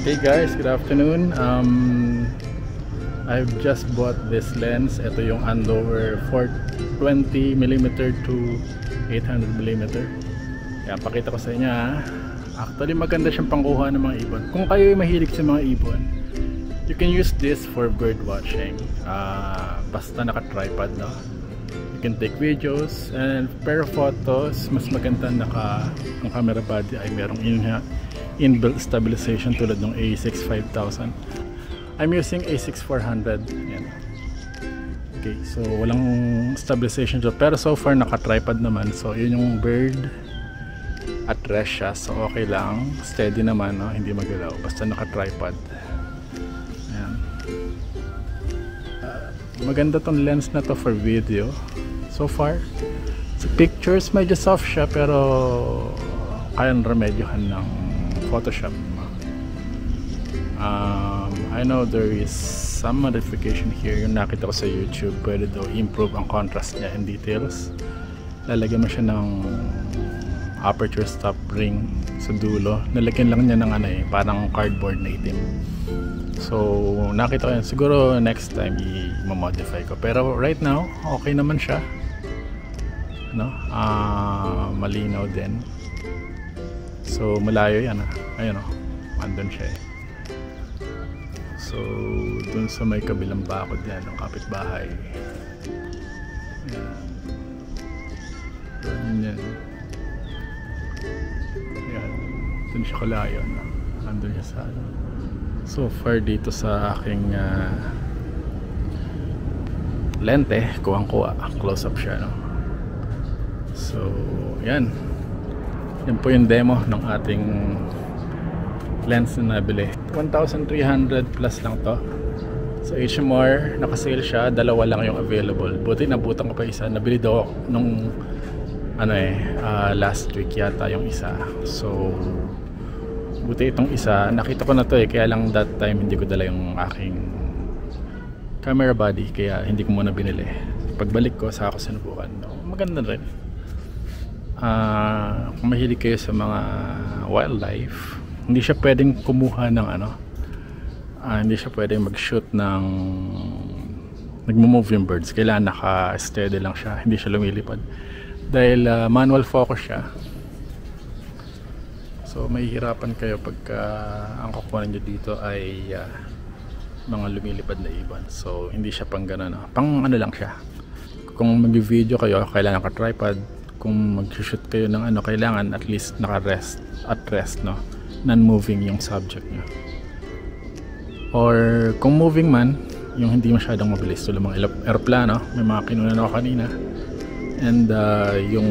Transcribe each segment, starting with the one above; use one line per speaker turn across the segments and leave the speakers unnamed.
Hey guys, good afternoon. I've just bought this lens. Ito yung Andover 420mm to 800mm. Kaya pakita ko sa inyo ha. Actually maganda siyang pangkuha ng mga ibon. Kung kayo mahilig sa mga ibon, you can use this for bird watching. Basta naka-tripod, no? You can take videos and pair photos. Mas maganda ang camera body ay merong inbuilt stabilization tulad ng A6 5000. I'm using A6 400. Yan. Okay, so walang stabilization dyan, pero so far naka-tripod naman. So yun yung bird at rest siya, so okay lang, steady naman, no? Hindi magalaw basta naka-tripod. Yan. Maganda tong lens na to for video so far. Sa pictures medyo soft siya, pero kayang remedyohan ng Photoshop. I know there is some modification here. Yung nakita ko sa YouTube, pwede daw improve ang contrast niya and details. Lalagyan mo siya ng aperture stop ring sa dulo. Nalagyan lang niya ng parang cardboard na itim. So nakita ko yan. Siguro next time i-modify ko. Pero right now, okay naman siya. No? Malinaw din. So malayo yan. Ayun o. Andun siya eh. So dun sa may kabilang bakod yan, ng kapitbahay. Yan. Yan. Dun siya kalayo, no? Andun siya sa so far dito sa aking lente, kuwang-kuwa. Close up siya, no? So yan. Yan po yung demo ng ating lens na nabili. 1,300 plus lang to. So HMR, nakasale siya, dalawa lang yung available. Buti nabutan ko pa isa. Nabili daw nung last week yata yung isa. So buti itong isa, nakita ko na to kaya lang that time hindi ko dala yung aking camera body, kaya hindi ko muna binili. Pagbalik ko sa ako sinubukan. Maganda rin. Kung mahilig kayo sa mga wildlife, hindi siya pwedeng kumuha ng hindi siya pwedeng mag-shoot ng nagmo-move yung birds. Kailangan naka-steady lang siya, hindi siya lumilipad dahil manual focus siya. So mahihirapan kayo pagka ang kukuha nyo dito ay mga lumilipad na ibon. So hindi siya pang gano'n, pang lang siya. Kung mag-video kayo, kailangan naka-tripod. Kung mag-shoot kayo ng kailangan at least naka-rest at rest, no? Non-moving yung subject nyo. Or kung moving man, yung hindi masyadong mabilis, tulad mga aeroplano, may mga kinunan ako kanina. And yung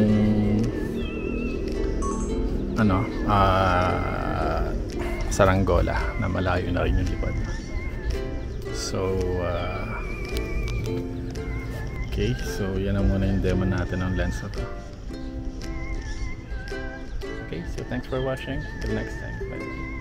saranggola na malayo na rin yung lipad. So okay, so yan na muna yung demo natin ng lens na to. Okay, so thanks for watching. Till next time. Bye.